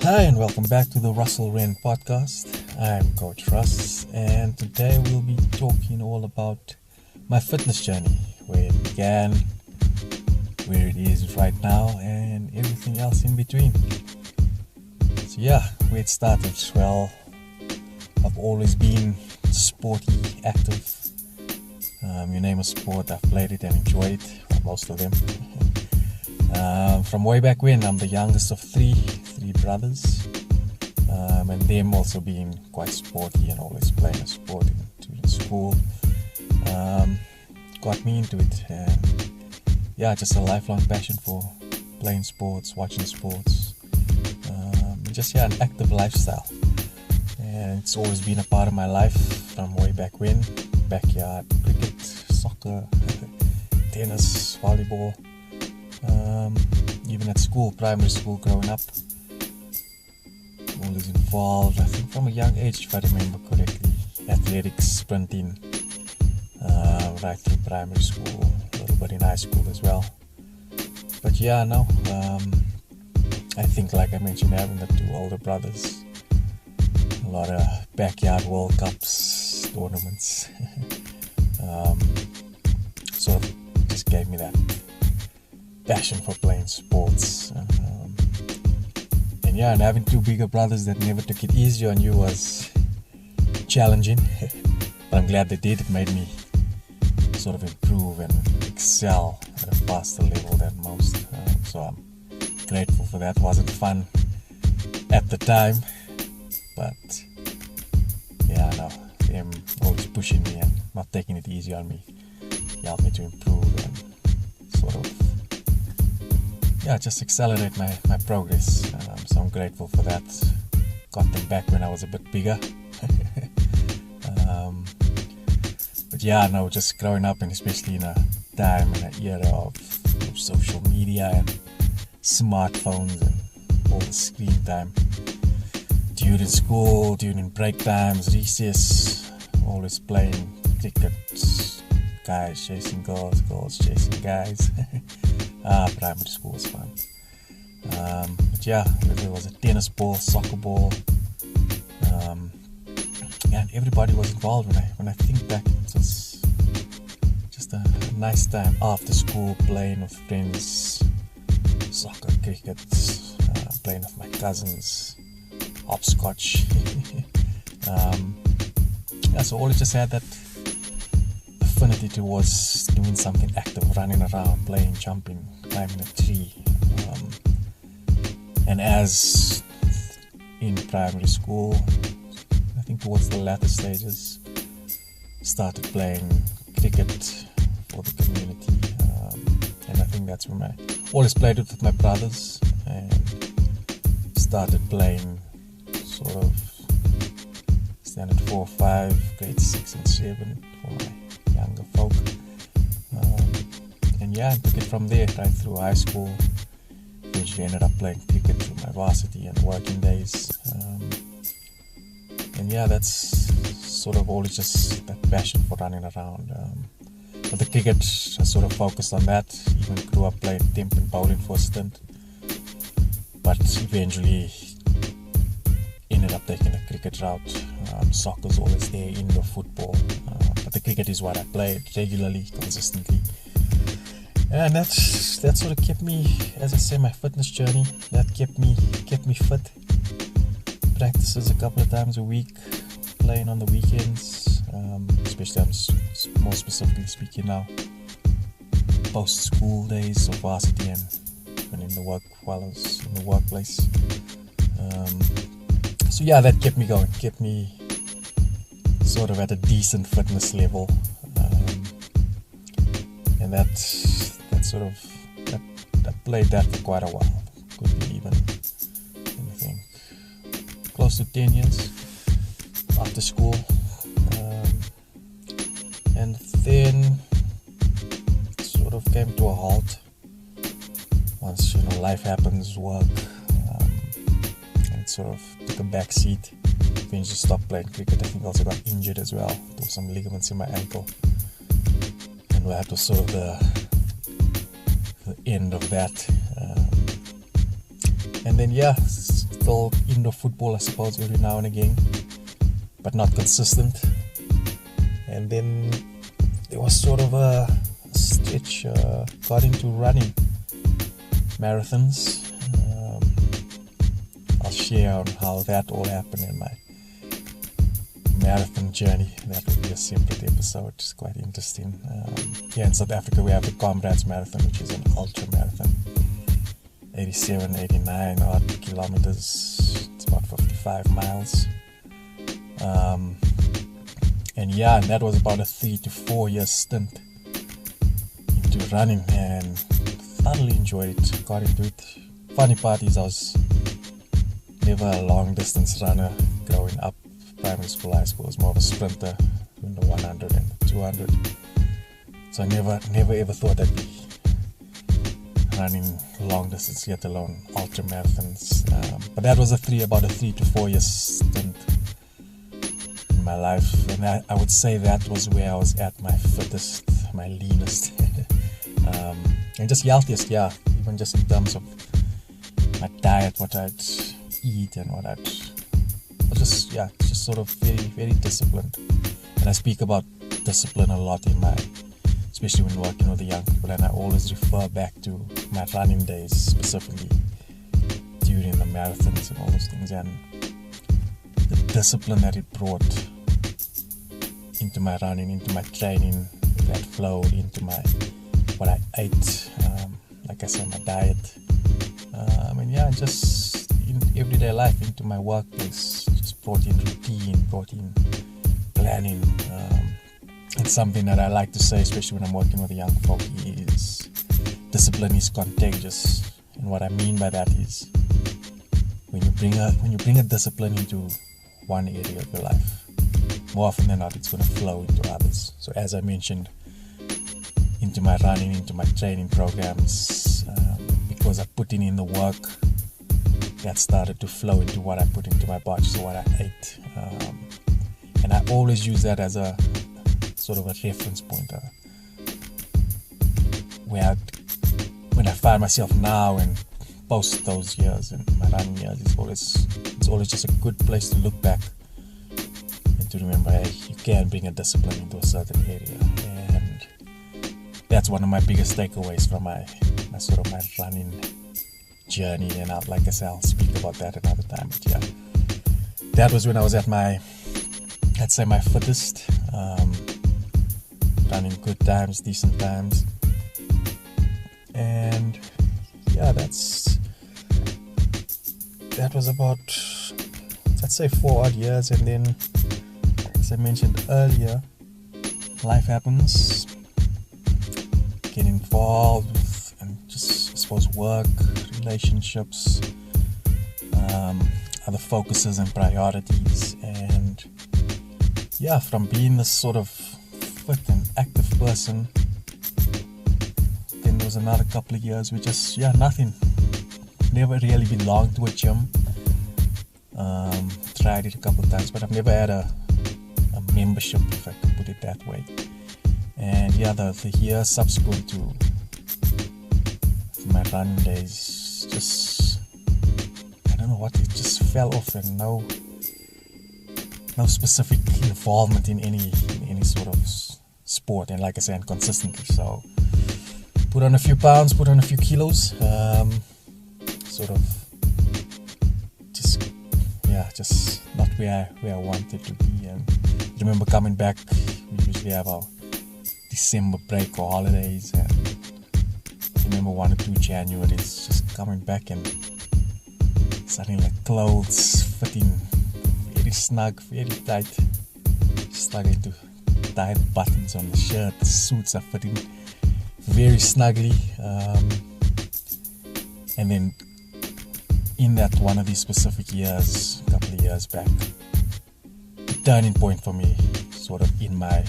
Hi and welcome back to the RussellRen Podcast. I'm CoachRuss and today we'll be talking all about my fitness journey, where it began, where it is right now, and everything else in between. So where it started. Well, I've always been sporty, active. You name a sport, I've played it and enjoyed it, most of them. From way back when, I'm the youngest of three brothers, and them also being quite sporty and always playing a sport in school got me into it, and just a lifelong passion for playing sports, watching sports, an active lifestyle. And it's always been a part of my life from way back when. Backyard cricket, soccer, tennis, volleyball, even at school, primary school growing up, always involved, I think from a young age, if I remember correctly, athletics, sprinting, right through primary school, a little bit in high school as well. But I think, like I mentioned, having the two older brothers, a lot of backyard World Cups, tournaments, sort of just gave me that passion for playing sports. And having two bigger brothers that never took it easy on you was challenging, but I'm glad they did. It made me sort of improve and excel at a faster level than most, so I'm grateful for that. It wasn't fun at the time, but them always pushing me and not taking it easy on me helped me to improve and sort of just accelerate my progress. So I'm grateful for that. Got them back when I was a bit bigger. But just growing up, and especially in a time and an era of social media and smartphones and all the screen time, during school, during break times, recess, always playing cricket, guys chasing girls, girls chasing guys. Primary school was fun. There was a tennis ball, soccer ball, and everybody was involved. When I think back, it was just a nice time after school, playing with friends, soccer, cricket, playing with my cousins, hopscotch. So always just had that affinity towards doing something active, running around, playing, jumping, climbing a tree. And as in primary school, I think towards the latter stages, started playing cricket for the community, and I think that's when I always played it with my brothers, and started playing sort of standard 4 or 5, grade 6 and 7 for my younger folk, and took it from there right through high school. Eventually ended up playing cricket through my varsity and working days, that's sort of always just that passion for running around. But the cricket, I sort of focused on that. Even grew up playing temp and bowling for a stint, but eventually ended up taking the cricket route. Soccer's always there, indoor football, but the cricket is what I played regularly, consistently, and that sort of kept me, as I say, my fitness journey. That kept me fit. Practices a couple of times a week, playing on the weekends, especially I'm more specifically speaking now, post school days of varsity and when in the work, while I was in the workplace. That kept me going, kept me sort of at a decent fitness level, and that sort of I played that for quite a while. Could be even, I think, close to 10 years after school, and then it sort of came to a halt once life happens, work, and it sort of took a back seat. Eventually stopped playing cricket. I think I also got injured as well. There were some ligaments in my ankle, and that was sort of the end of that. And then still indoor football, I suppose, every now and again, but not consistent. And then there was sort of a stretch, got into running marathons. I'll share on how that all happened in my marathon journey. That will be a separate episode. It's quite interesting. In South Africa we have the Comrades Marathon, which is an ultra marathon, 87, 89 odd kilometers. It's about 55 miles. And that was about a 3 to 4 year stint into running, and thoroughly enjoyed it. Got into it. Funny part is I was never a long distance runner growing up. Primary school, high school, I was more of a sprinter in the 100 and 200. So I never ever thought I'd be running long distance, yet alone ultra marathons. But that was about a 3 to 4 year stint in my life, and I would say that was where I was at my fittest, my leanest, and just healthiest. Even just in terms of my diet, what I'd eat and what I'd just sort of very, very disciplined. And I speak about discipline a lot especially when working with the young people, and I always refer back to my running days, specifically during the marathons and all those things, and the discipline that it brought into my running, into my training, that flowed into what I ate, like I said, my diet, and just in everyday life, into my workplace. Brought in routine, brought in planning. It's something that I like to say, especially when I'm working with the young folk, is discipline is contagious. And what I mean by that is when you bring a discipline into one area of your life, more often than not, it's going to flow into others. So as I mentioned, into my running, into my training programs, because I put in the work, that started to flow into what I put into my body, so what I ate. And I always use that as a sort of a reference pointer, when I find myself now and post those years and my running years, it's always just a good place to look back and to remember, hey, you can bring a discipline into a certain area. And that's one of my biggest takeaways from my running journey. And like I said, I'll speak about that another time. But that was when I was at my fittest, running good times, decent times. And that was about, let's say, 4 odd years. And then, as I mentioned earlier, life happens, get involved with, and just, I suppose, work, relationships, other focuses and priorities. And from being this sort of fit and active person, then there was another couple of years where just nothing. Never really belonged to a gym. Tried it a couple of times, but I've never had a membership, if I could put it that way. And the year subsequent to my running days, just, I don't know what, it just fell off, and no specific involvement in any sort of sport, and like I said, consistently. So put on a few pounds, put on a few kilos, sort of just not where I wanted to be. And I remember coming back, we usually have our December break or holidays, and I remember 1 or 2 Januaries just coming back and suddenly like clothes fitting very snug, very tight, struggling to tie the buttons on the shirt, the suits are fitting very snugly, and then in that one of these specific years, a couple of years back, the turning point for me, sort of in my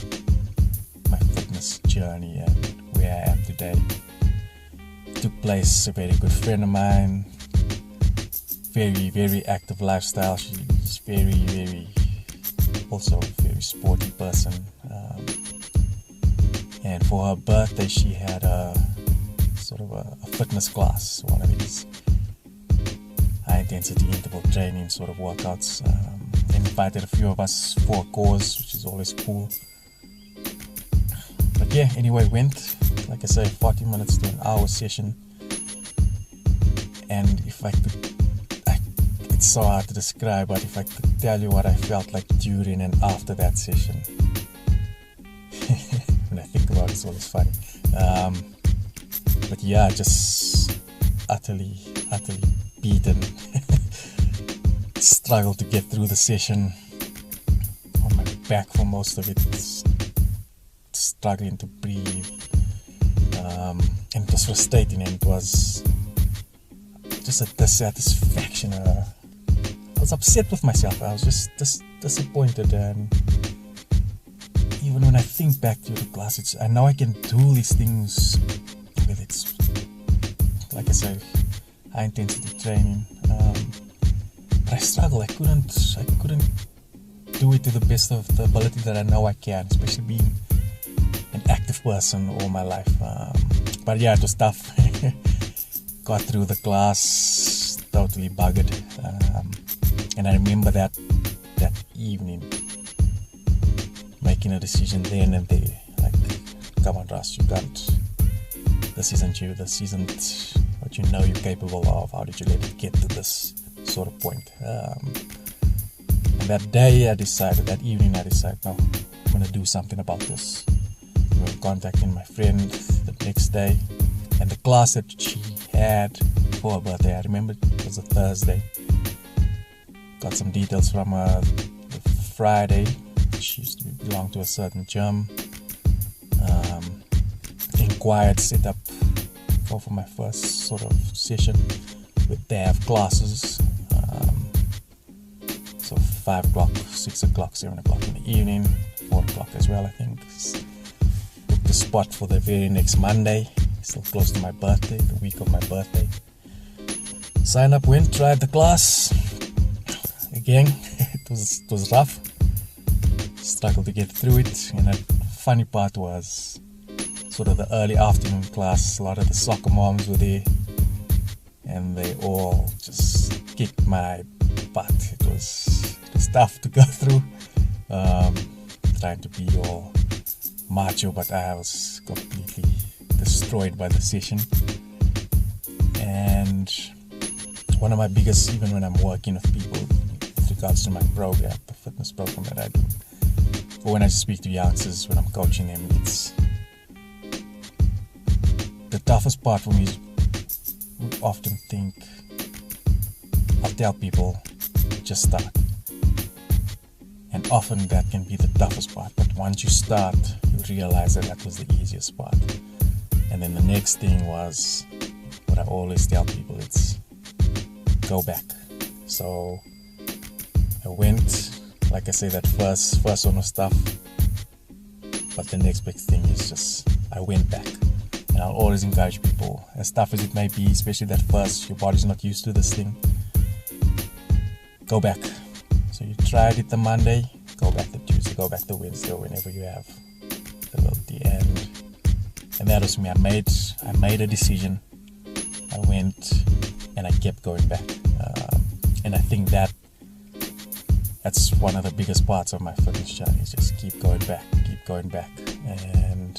fitness journey and where I am today, took place. A very good friend of mine, very, very active lifestyle. She's very, very, also very sporty person. And for her birthday, she had a sort of a fitness class, one of these high intensity interval training sort of workouts. They invited a few of us for a course, which is always cool. But yeah, anyway, went, like I say, 40 minutes to an hour session. And if I could, it's so hard to describe, but if I could tell you what I felt like during and after that session, when I think about it, it's always funny. But yeah, just utterly beaten. Struggled to get through the session on my back for most of it, struggling to breathe, and it was frustrating, and it was just a dissatisfaction. I was upset with myself. I was just disappointed, and even when I think back to the class, I know I can do these things with it. Like I said, high intensity training. But I struggle. I couldn't do it to the best of the ability that I know I can, especially being an active person all my life. But yeah, it was tough. Got through the class totally buggered. And I remember that evening making a decision then and there. Like, come on, Russ, you can't. This isn't you. This isn't what you know you're capable of. How did you let it get to this sort of point? And that evening I decided, no, I'm going to do something about this. I remember contacting my friend the next day, and the class that she had for her birthday, I remember it was a Thursday. Got some details from her the Friday. She used to belong to a certain gym. Inquired, set up for my first sort of session. They have classes, so 5 o'clock, 6 o'clock, 7 o'clock in the evening, 4 o'clock as well, I think. Booked the spot for the very next Monday, still close to my birthday, the week of my birthday. Signed up, went, tried the class. Again, it was rough. Struggled to get through it, and the funny part was sort of the early afternoon class. A lot of the soccer moms were there, and they all just kicked my butt. It was tough to go through, trying to be all macho, but I was completely destroyed by the session. And one of my biggest, even when I'm working with people with regards to my program, the fitness program that I do, or when I speak to youngsters, when I'm coaching them, it's the toughest part for me is we often think, I'll tell people, just start. And often that can be the toughest part, but once you start, you realize that was the easiest part. And then the next thing was, what I always tell people, it's go back. So I went, like I say, that first one was tough, but the next big thing is just, I went back. And I'll always encourage people, as tough as it may be, especially that first, your body's not used to this thing, go back. So you tried it the Monday, go back the Tuesday, go back the Wednesday, or whenever you have the end. And that was me. I made a decision. I went and I kept going back. And I think that's one of the biggest parts of my fitness journey, is just keep going back. And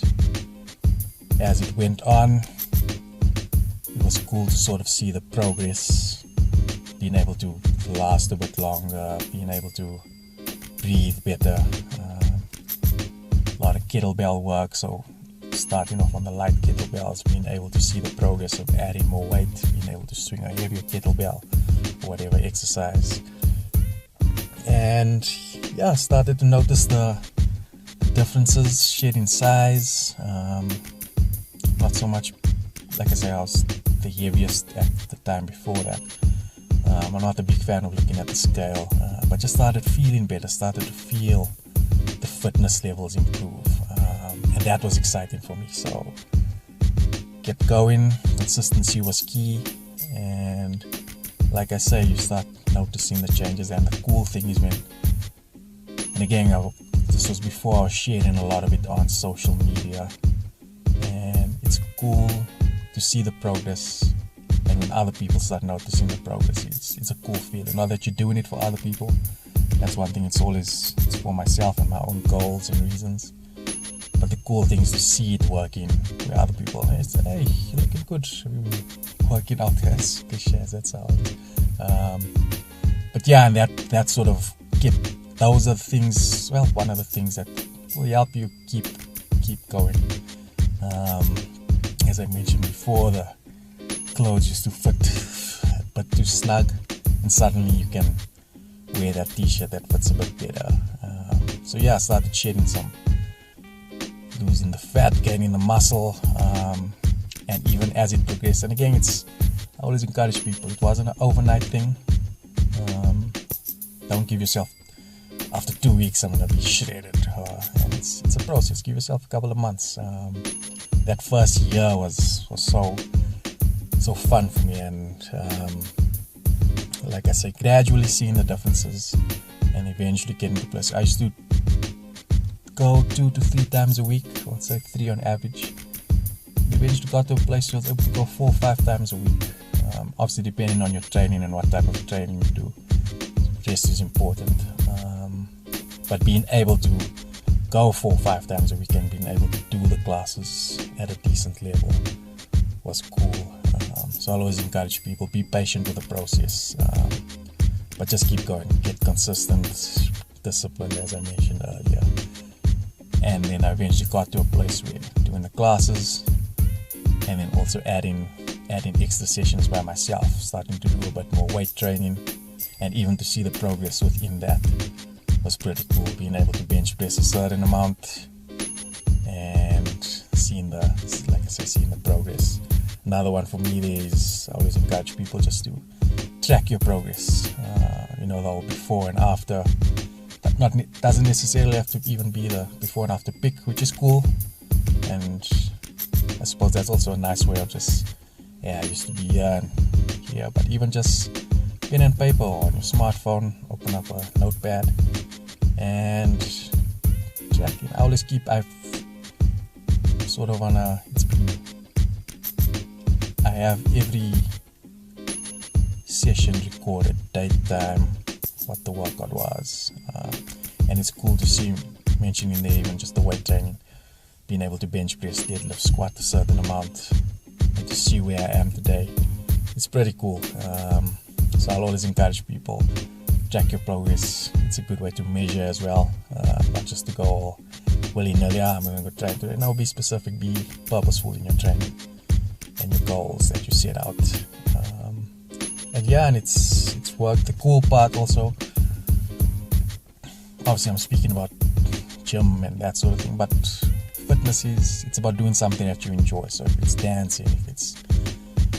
as it went on, it was cool to sort of see the progress, being able to last a bit longer, being able to breathe better, a lot of kettlebell work, so starting off on the light kettlebells, being able to see the progress of adding more weight, being able to swing a heavier kettlebell or whatever exercise. And yeah, started to notice the differences, shed in size. Not so much, like I say, I was the heaviest at the time before that. I'm not a big fan of looking at the scale, but just started feeling better, started to feel the fitness levels improve, and that was exciting for me. So kept going, consistency was key, and like I say, you start noticing the changes. And the cool thing is and again, this was before I was sharing a lot of it on social media, and it's cool to see the progress. And And when other people start noticing the progress, it's a cool feeling. Not that you're doing it for other people. That's one thing. It's for myself and my own goals and reasons. But the cool thing is to see it working with other people. It's, hey, you're looking good. Working out as cliche as that sounds. But yeah, and that sort of those are the things. Well, one of the things that will help you keep going. As I mentioned before, the clothes used to fit but too snug, and suddenly you can wear that t-shirt that fits a bit better. So yeah, I started shedding some, losing the fat, gaining the muscle, and even as it progressed. And again, I always encourage people, it wasn't an overnight thing. Don't give yourself, after 2 weeks I'm gonna be shredded. And it's a process. Give yourself a couple of months. That first year was so fun for me, and like I say, gradually seeing the differences and eventually getting to place. I used to go 2 to 3 times a week, or let's say 3 on average. Eventually got to a place where I was able to go 4 or 5 times a week. Obviously depending on your training and what type of training you do. Rest is important. But being able to go 4 or 5 times a week and being able to do the classes at a decent level was cool. So I always encourage people, be patient with the process, but just keep going, get consistent, disciplined, as I mentioned earlier. And then I eventually got to a place where doing the classes and then also adding extra sessions by myself, starting to do a bit more weight training, and even to see the progress within that was pretty cool. Being able to bench press a certain amount and seeing the progress. Another one for me is I always encourage people just to track your progress. The whole before and after. Doesn't necessarily have to even be the before and after pic, which is cool. And I suppose that's also a nice way of just, I used to be here and here, but even just pen and paper on your smartphone, open up a notepad and tracking. I always I've sort of I have every session recorded, date, time, what the workout was, and it's cool to see mentioning there even just the weight training, being able to bench press, deadlift, squat a certain amount, and to see where I am today. It's pretty cool. So I'll always encourage people, track your progress. It's a good way to measure as well, not just to go willy-nilly, I'm going to go train today. No, be specific, be purposeful in your training and your goals that you set out. And it's worked. The cool part also, obviously I'm speaking about gym and that sort of thing, but fitness it's about doing something that you enjoy. So if it's dancing, if it's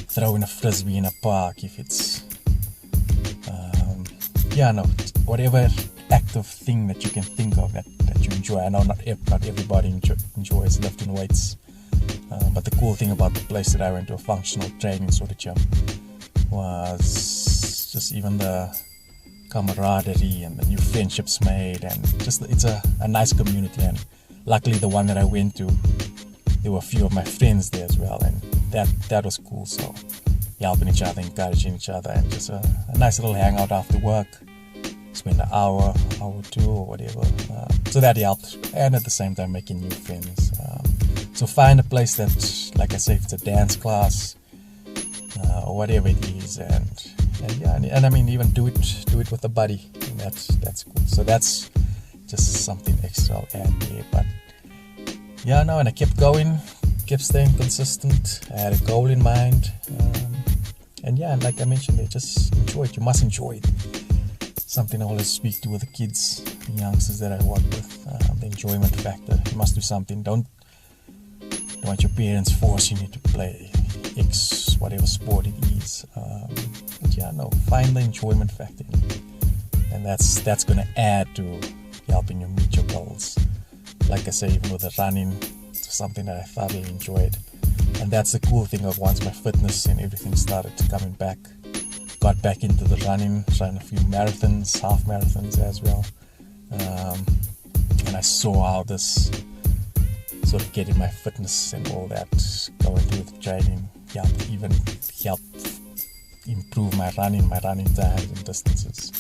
throwing a frisbee in a park, if it's whatever active thing that you can think of that you enjoy. I know not everybody enjoys lifting weights, but the cool thing about the place that I went to, a functional training sort of gym, was just even the camaraderie and the new friendships made, and just it's a nice community. And luckily the one that I went to, there were a few of my friends there as well, and that was cool. So helping each other, encouraging each other, and just a nice little hangout after work, spend an hour or two or whatever. So that helped, and at the same time making new friends. So find a place that, like I say, if it's a dance class or whatever it is, and I mean even do it with a buddy. And that's cool. So that's just something extra I'll add there. But and I kept going, kept staying consistent. I had a goal in mind, and like I mentioned, they just enjoy it. You must enjoy it. Something I always speak to with the kids, the youngsters that I work with, the enjoyment factor. You must do something. Don't want your parents forcing you to play X, whatever sport it is. Find the enjoyment factor, and that's going to add to helping you meet your goals. Like I say, even with the running, it's something that I thoroughly enjoyed, and that's the cool thing of once my fitness and everything started coming back, got back into the running, ran a few marathons, half marathons as well, and I saw how this sort of getting my fitness and all that, going through the training, helped improve my running times and distances.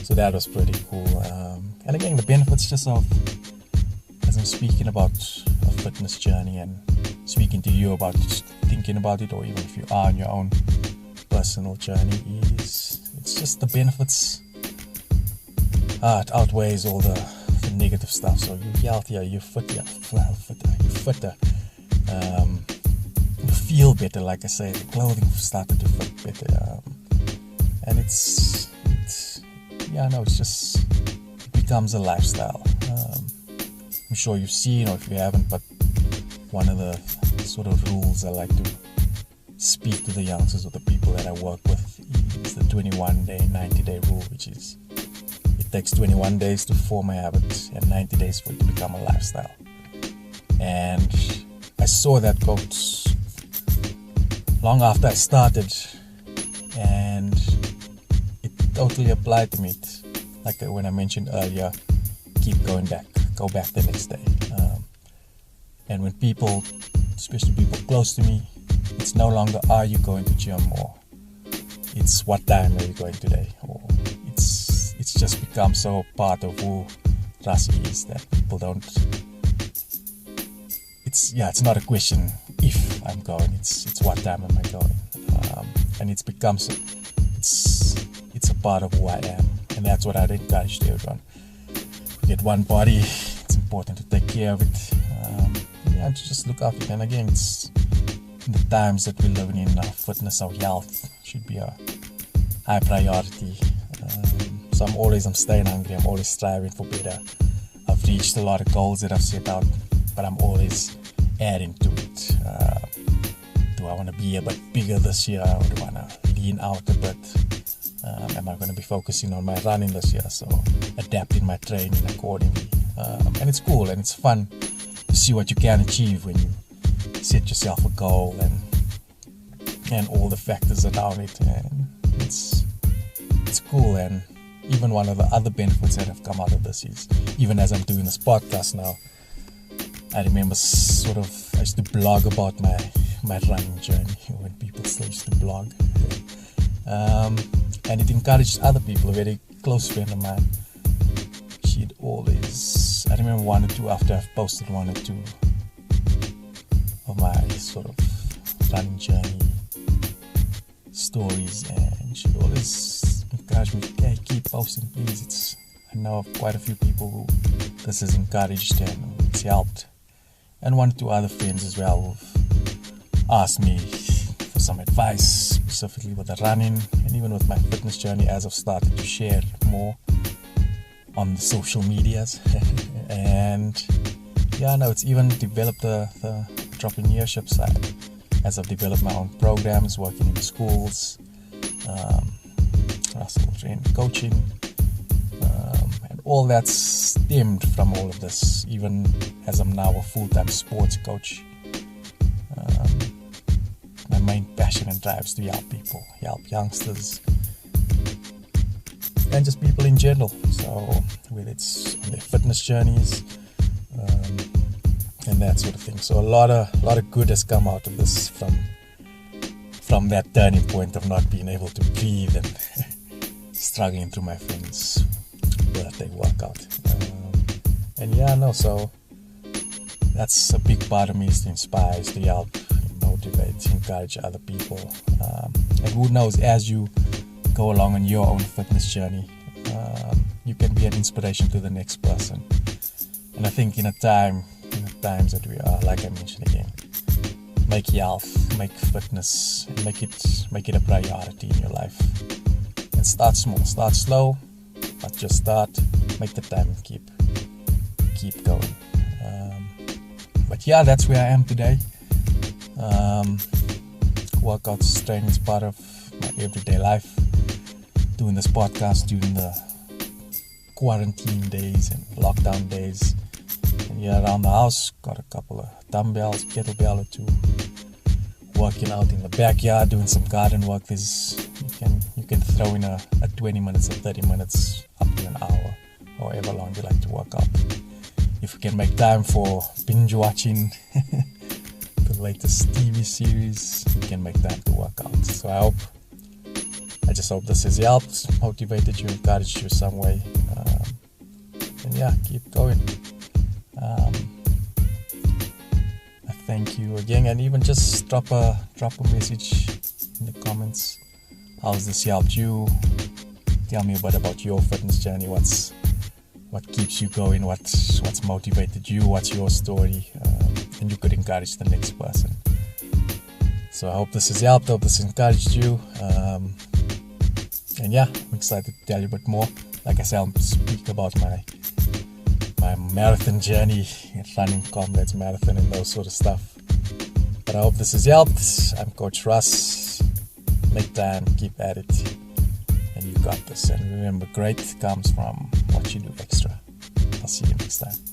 So that was pretty cool. And again, the benefits just of, as I'm speaking about a fitness journey and speaking to you about thinking about it, or even if you are on your own personal journey, it's just the benefits. It outweighs all the negative stuff. So you're healthier, you're fitter, you feel better. Like I say, the clothing started to fit better, and it becomes a lifestyle. I'm sure you've seen, or if you haven't, but one of the sort of rules I like to speak to the youngsters or the people that I work with is the 21-day, 90-day rule, which is it takes 21 days to form a habit and 90 days for it to become a lifestyle. And I saw that quote long after I started, and it totally applied to me. Like when I mentioned earlier, keep going back, go back the next day. And when people, especially people close to me, it's no longer are you going to gym, or it's what time are you going today, or it's just become so part of who Russ is that people don't. It's not a question if I'm going. It's what time am I going, and it's become it's a part of who I am, and that's what I'd encourage to everyone. You get one body, it's important to take care of it. To just look after it. And again, it's in the times that we're living in, our fitness, our health should be a high priority. So I'm staying hungry, I'm always striving for better. I've reached a lot of goals that I've set out, but I'm always adding to it. Do I want to be a bit bigger this year, or do I want to lean out a bit? Am I going to be focusing on my running this year? So adapting my training accordingly. And it's cool and it's fun to see what you can achieve when you set yourself a goal and all the factors around it. And it's cool. And even one of the other benefits that have come out of this is, even as I'm doing this podcast now, I remember I used to blog about my running journey when people still used to blog. And it encouraged other people. A very close friend of mine, she'd always, I remember one or two after I've posted one or two of my sort of running journey stories, and she'd always encourage me, hey, keep posting please. I know of quite a few people who this has encouraged and it's helped, and one or two other friends as well who've asked me for some advice specifically with the running and even with my fitness journey as I've started to share more on the social medias. And it's even developed the entrepreneurship side as I've developed my own programs, working in schools, RussellRen coaching, and all that stemmed from all of this, even as I'm now a full-time sports coach. My main passion and drive is to help people, help youngsters, and just people in general. So whether it's on their fitness journeys, and that sort of thing. So a lot of good has come out of this from that turning point of not being able to breathe and struggling through my friend's birthday workout. So that's a big part of me, is to inspire, is to help, motivate, encourage other people. And who knows, as you go along on your own fitness journey, you can be an inspiration to the next person. And I think in the times that we are, like I mentioned again, make health, make fitness, and make it a priority in your life. And start small, start slow, but just start, make the time, and keep going. That's where I am today. Workouts, training is part of my everyday life. Doing this podcast during the quarantine days and lockdown days, and around the house, got a couple of dumbbells, kettlebell or two, working out in the backyard, doing some garden work. You can throw in a 20 minutes or 30 minutes up to an hour, however long you like to work out. If you can make time for binge watching the latest TV series, you can make time to work out. So I hope I just hope this has helped, motivated you, encouraged you some way. And yeah, keep going. I thank you again, and even just drop a message in the comments. How's this helped you? Tell me a bit about your fitness journey. What keeps you going? What's motivated you? What's your story? And you could encourage the next person. So I hope this has helped. I hope this encouraged you. And yeah, I'm excited to tell you a bit more. Like I said, I'll speak about my marathon journey, running Comrades Marathon and those sort of stuff. But I hope this has helped. I'm Coach Russ. Make time, keep at it, and you got this. And remember, great comes from what you do extra. I'll see you next time.